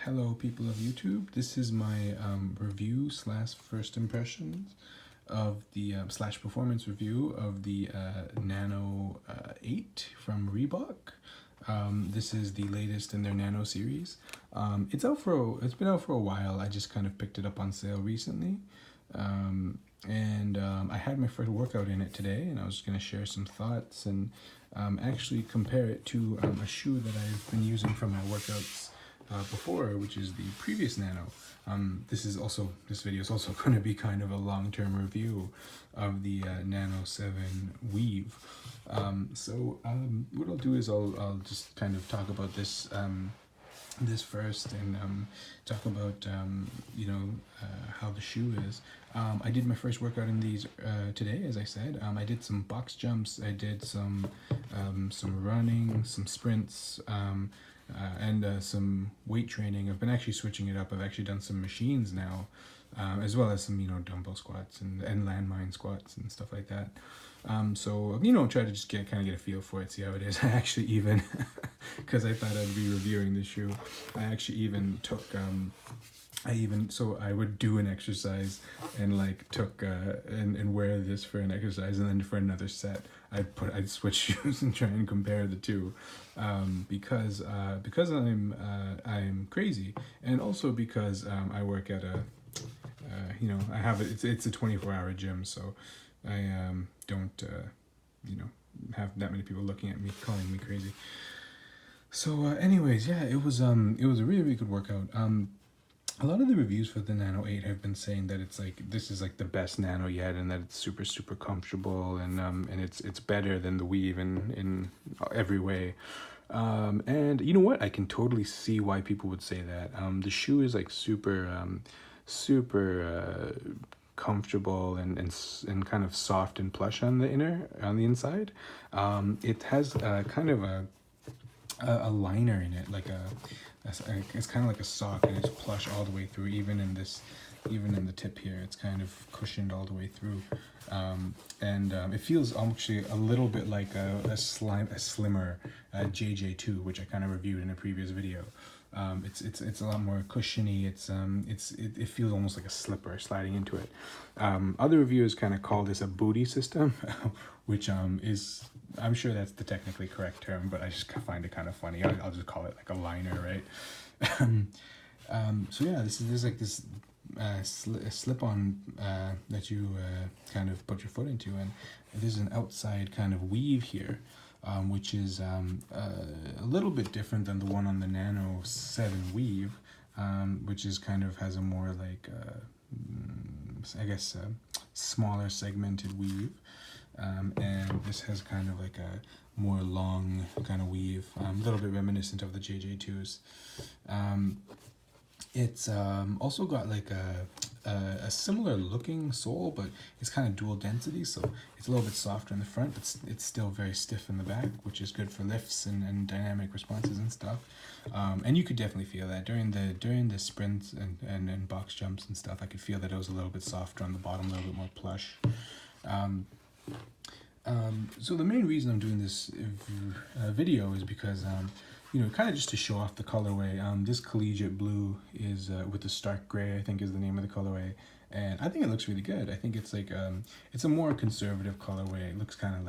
Hello, people of YouTube. This is my review slash first impressions of the slash performance review of the Nano 8 from Reebok. This is the latest in their Nano series. It's been out for a while. I just kind of picked it up on sale recently. I had my first workout in it today, and I was going to share some thoughts and actually compare it to a shoe that I've been using for my workouts before, which is the previous Nano. This video is also going to be kind of a long-term review of the Nano 7 Weave. What I'll do is I'll just kind of talk about this first and talk about how the shoe is. I did my first workout in these today, as I said. I did some box jumps, I did some running, some sprints, and some weight training. I've been actually switching it up. I've actually done some machines now, as well as some dumbbell squats and landmine squats and stuff like that. Try to just get a feel for it, see how it is. I actually even, because I thought I'd be reviewing the shoe, I actually even took, I would do an exercise and and wear this for an exercise, and then for another set, I'd switch shoes and try and compare the two, because I'm crazy, and also because I work at a, it's a 24-hour gym, so I don't have that many people looking at me, calling me crazy. So anyways, yeah, it was a really, really good workout. A lot of the reviews for the Nano 8 have been saying that this is the best Nano yet, and that it's super, super comfortable, and it's better than the Weave in every way. And you know what? I can totally see why people would say that. The shoe is super comfortable and kind of soft and plush on the inside. It has kind of a liner in it, it's kind of like a sock, and it's plush all the way through, even in the tip here. It's kind of cushioned all the way through, it feels actually a little bit like a slimmer JJ2, which I kind of reviewed in a previous video. It's a lot more cushiony. It feels almost like a slipper sliding into it. Other reviewers kind of call this a booty system, which is, I'm sure that's the technically correct term, but I just find it kind of funny. I'll just call it like a liner, right? So yeah, there's this slip-on that you kind of put your foot into, and there's an outside kind of weave here, which is a little bit different than the one on the Nano 7 Weave, which is kind of has a more smaller segmented weave, and this has kind of like a more long kind of weave, a little bit reminiscent of the JJ2s. It's also got a similar looking sole, but it's kind of dual density, so it's a little bit softer in the front, but it's still very stiff in the back, which is good for lifts and dynamic responses and stuff. And you could definitely feel that during the sprints and box jumps and stuff. I could feel that it was a little bit softer on the bottom, a little bit more plush. So the main reason I'm doing this video is because kind of just to show off the colorway. This collegiate blue is with the stark gray, I think, is the name of the colorway, and I think it looks really good. I think it's it's a more conservative colorway. It looks kind of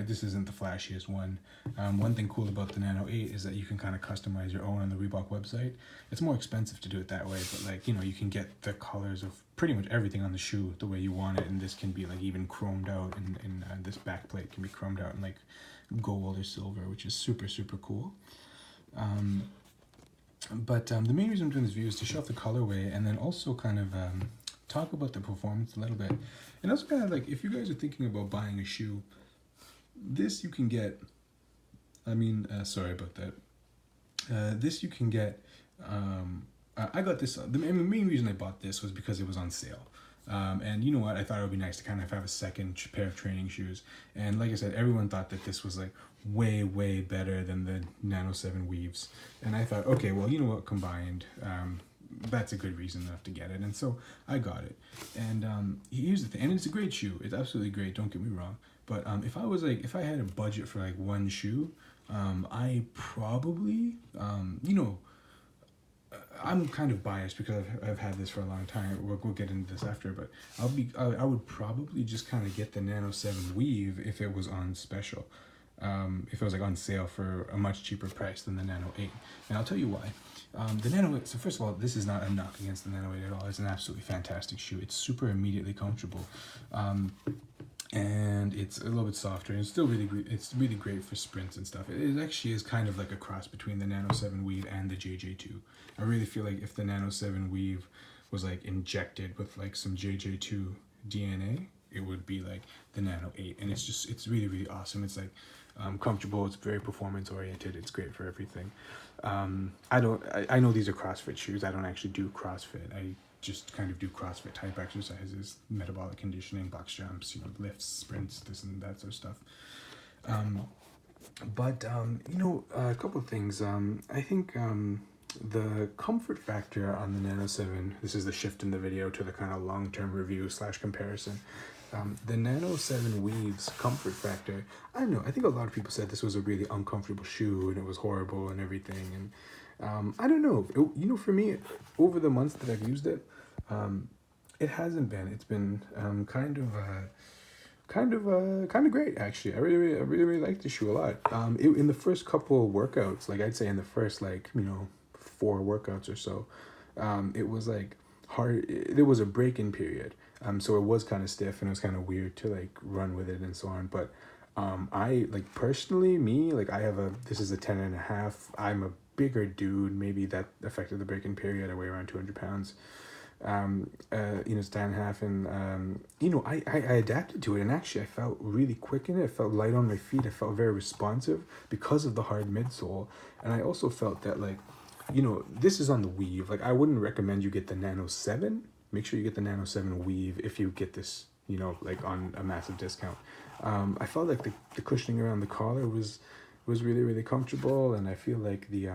this isn't the flashiest one. One thing cool about the Nano 8 is that you can kind of customize your own on the Reebok website. It's more expensive to do it that way, but you can get the colors of pretty much everything on the shoe the way you want it, and this can be even chromed out, and this back plate can be chromed out in gold or silver, which is super, super cool. The main reason I'm doing this video is to show off the colorway, and then also kind of talk about the performance a little bit, and also kind of if you guys are thinking about buying a shoe, this you can get. Sorry about that. This you can get. I got this. The main reason I bought this was because it was on sale. And you know what? I thought it would be nice to kind of have a second pair of training shoes. And like I said, everyone thought that this was way, way better than the Nano 7 Weaves. And I thought, okay, well, you know what? Combined, that's a good reason enough to get it. And so I got it. And here's the thing, and it's a great shoe. It's absolutely great. Don't get me wrong. But if I had a budget for one shoe, I probably, I'm kind of biased because I've had this for a long time. We'll get into this after, but I would probably just kind of get the Nano 7 Weave if it was on special. If it was like on sale for a much cheaper price than the Nano 8. And I'll tell you why. The Nano 8, so first of all, this is not a knock against the Nano 8 at all. It's an absolutely fantastic shoe. It's super immediately comfortable. And it's a little bit softer, and it's still really great. It's really great for sprints and stuff. It actually is kind of like a cross between the Nano 7 Weave and the JJ2. I really feel like if the Nano 7 Weave was like injected with like some JJ2 DNA, it would be like the Nano 8. And it's really, really awesome. It's like comfortable. It's very performance oriented. It's great for everything. I know these are CrossFit shoes. I don't actually do CrossFit. I just kind of do CrossFit type exercises, metabolic conditioning, box jumps, lifts, sprints, this and that sort of stuff. But a couple of things. I think the comfort factor on the Nano 7, this is the shift in the video to the kind of long-term review / comparison. The Nano 7 Weave's comfort factor, I don't know, I think a lot of people said this was a really uncomfortable shoe and it was horrible and everything. And I don't know, for me, over the months that I've used it, it hasn't been. It's been kind of great, actually. I really like the shoe a lot. In the first couple of workouts, like I'd say in the first 4 workouts or so, it was like hard. There was a break-in period, so it was kind of stiff and it was kind of weird to like run with it and so on. But I like personally, this is a 10.5. I'm a bigger dude. Maybe that affected the break-in period. I weigh around 200 pounds. It's 10.5, and I adapted to it, and actually I felt really quick in it. I felt light on my feet. I felt very responsive because of the hard midsole, and I also felt that this is on the Weave. Like I wouldn't recommend you get the Nano 7. Make sure you get the Nano 7 Weave if you get this, on a massive discount. I felt like the cushioning around the collar was really, really comfortable, and I feel like the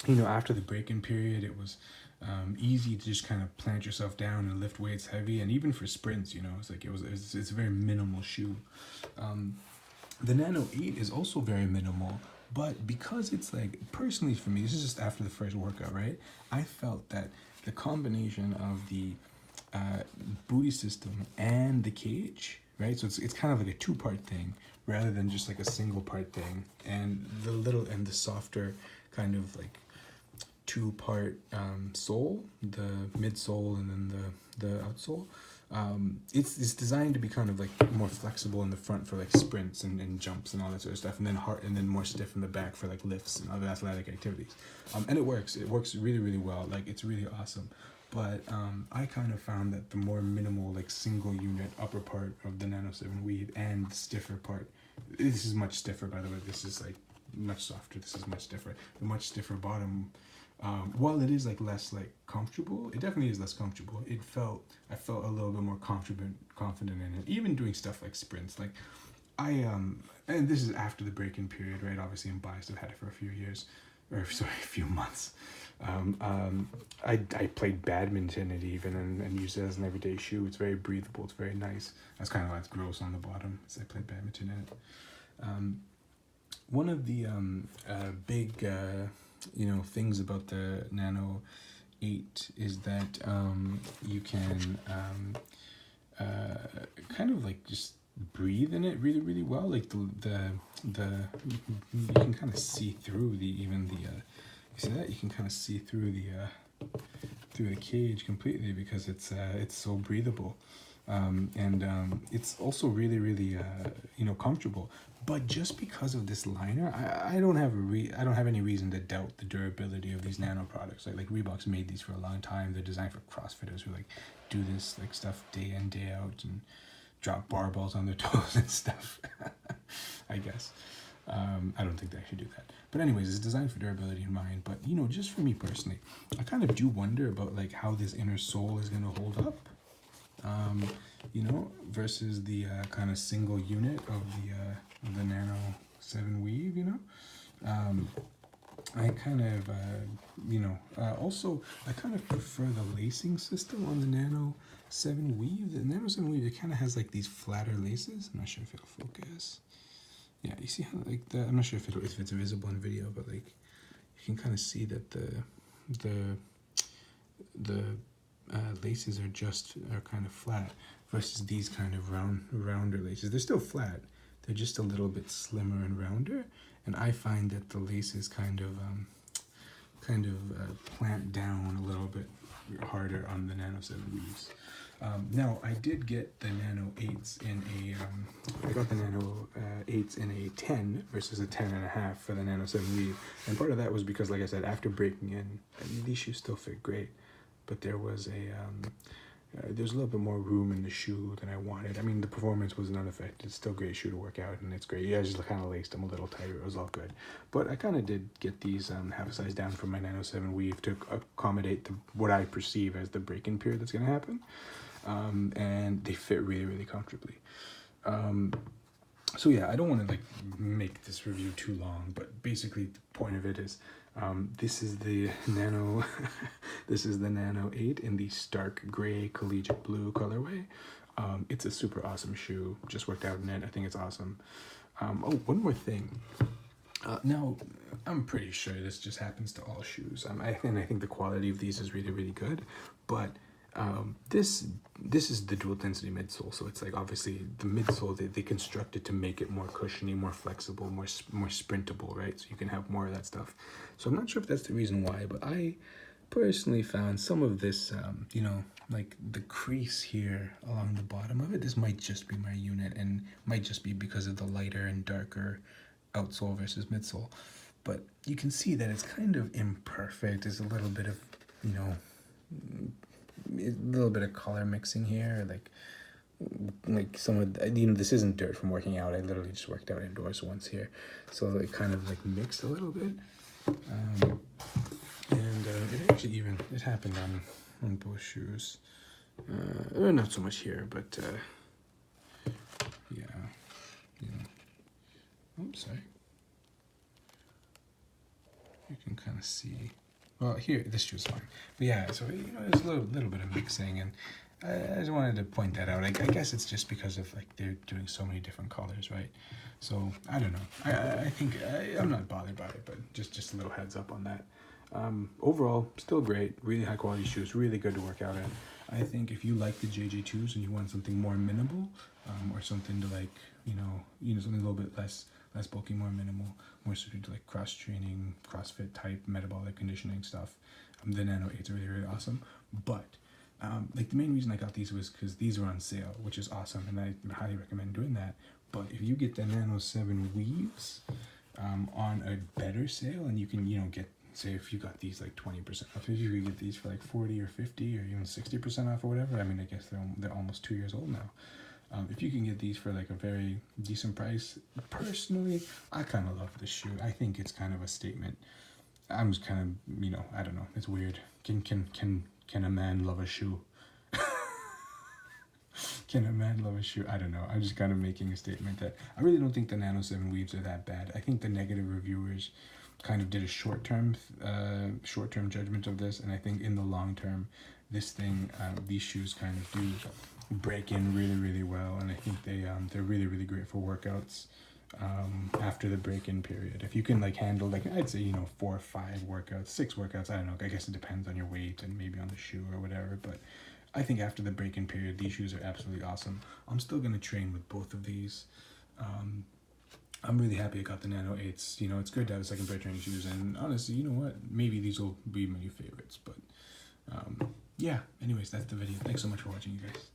after the break-in period, it was easy to just kind of plant yourself down and lift weights heavy, and even for sprints, it's a very minimal shoe. The Nano 8 is also very minimal, but because it's like, personally for me, this is just after the first workout, right? I felt that the combination of the booty system and the cage, right? So it's kind of like a 2-part thing rather than just like a single part thing, and the softer kind of like 2-part sole, the midsole and then the outsole. It's designed to be kind of like more flexible in the front for like sprints and jumps and all that sort of stuff, and then more stiff in the back for like lifts and other athletic activities. And it works really, really well. Like it's really awesome. But I kind of found that the more minimal, like single unit upper part of the Nano 7 Weave and the stiffer part, this is much stiffer, by the way. This is like much softer. This is much stiffer. The much stiffer bottom, while it is like less like comfortable, it definitely is less comfortable. I felt a little bit more confident in it, even doing stuff like sprints. Like and this is after the break-in period, right? Obviously I'm biased. I've had it for a few months. I played badminton it even and used it as an everyday shoe. It's very breathable. It's very nice. That's kind of why it's gross on the bottom, as I played badminton in it. One of the big things about the Nano 8 is that you can kind of like just breathe in it really, really well. Like you can kind of see through you see that? You can kind of see through the cage completely because it's so breathable. And it's also really, really comfortable. But just because of this liner, I don't have any reason to doubt the durability of these Nano products. Like Reebok's made these for a long time. They're designed for CrossFitters who like do this like stuff day in, day out and drop barbells on their toes and stuff. I guess. I don't think they actually do that. But anyways, it's designed for durability in mind. But just for me personally, I kind of do wonder about like how this inner sole is gonna hold up. Versus the kind of single unit of the Nano 7 Weave, I kind of, also, I kind of prefer the lacing system on the Nano 7 Weave. The Nano 7 Weave, it kind of has like these flatter laces. I'm not sure if it'll focus. Yeah, you see how like I'm not sure if it's visible in video, but like you can kind of see that the laces are kind of flat versus these kind of rounder laces. They're still flat. They're just a little bit slimmer and rounder, and I find that the laces kind of plant down a little bit harder on the Nano 7 weaves. Now, I did get the Nano 8s in I got the Nano 8s in a 10 versus a 10.5 for the Nano 7 weave. And part of that was because, like I said, after breaking in, these shoes still fit great, but there was there's a little bit more room in the shoe than I wanted. I mean, the performance wasn't unaffected. It's still a great shoe to work out, and it's great. Yeah, I just kind of laced them a little tighter. It was all good. But I kind of did get these half a size down from my Nano 7 weave to accommodate what I perceive as the break-in period that's going to happen. And they fit really, really comfortably. So yeah, I don't want to like make this review too long, but basically the point of it is this is the Nano this is the Nano 8 in the stark gray collegiate blue colorway. It's a super awesome shoe. Just worked out in it. I think it's awesome. Oh, one more thing. Now, I'm pretty sure this just happens to all shoes. I think the quality of these is really, really good, but this is the dual density midsole, so it's like obviously the midsole they constructed to make it more cushiony, more flexible, more sprintable, right? So you can have more of that stuff. So I'm not sure if that's the reason why, but I personally found some of this, you know, like the crease here along the bottom of it. This might just be my unit, and might just be because of the lighter and darker outsole versus midsole. But you can see that it's kind of imperfect. There's a little bit of, you know, a little bit of color mixing here, like some of, you know, this isn't dirt from working out. I literally just worked out indoors once here, so it kind of like mixed a little bit, and it actually it happened on both shoes, not so much here, but yeah, you know, oops, sorry, you can kind of see. Well, here, this shoe's fine. But yeah, so, you know, there's a little bit of mixing, and I just wanted to point that out. I guess it's just because of, like, they're doing so many different colors, right? So, I don't know. I think, I'm not bothered by it, but just a little heads up on that. Overall, still great. Really high quality shoes. Really good to work out in. I think if you like the JJ2s and you want something more minimal, or something to, like, you know, something a little bit less bulky, more minimal, more suited to like cross training, CrossFit type metabolic conditioning stuff, the Nano 8s are really, really awesome. But like the main reason I got these was because these were on sale, which is awesome, and I highly recommend doing that. But if you get the Nano 7 weaves on a better sale, and you can, you know, get, say if you got these like 20% off, if you could get these for like 40 or 50 or even 60% off or whatever. I mean, I guess they're almost 2 years old now. If you can get these for like a very decent price, personally, I kind of love this shoe. I think it's kind of a statement. I'm just kind of, you know, I don't know. It's weird. Can a man love a shoe? Can a man love a shoe? I don't know. I'm just kind of making a statement that I really don't think the Nano 7 weaves are that bad. I think the negative reviewers kind of did a short-term judgment of this, and I think in the long term, this thing, these shoes kind of do break in really, really well, and I think they're really, really great for workouts after the break-in period. If you can like handle, like, I'd say, you know, 4 or 5 workouts, 6 workouts, I don't know, I guess it depends on your weight and maybe on the shoe or whatever, but I think after the break-in period, these shoes are absolutely awesome. I'm still going to train with both of these. I'm really happy I got the Nano 8s. You know, it's good to have a second pair of training shoes, and honestly, you know what, maybe these will be my new favorites, but yeah, anyways, that's the video. Thanks so much for watching, you guys.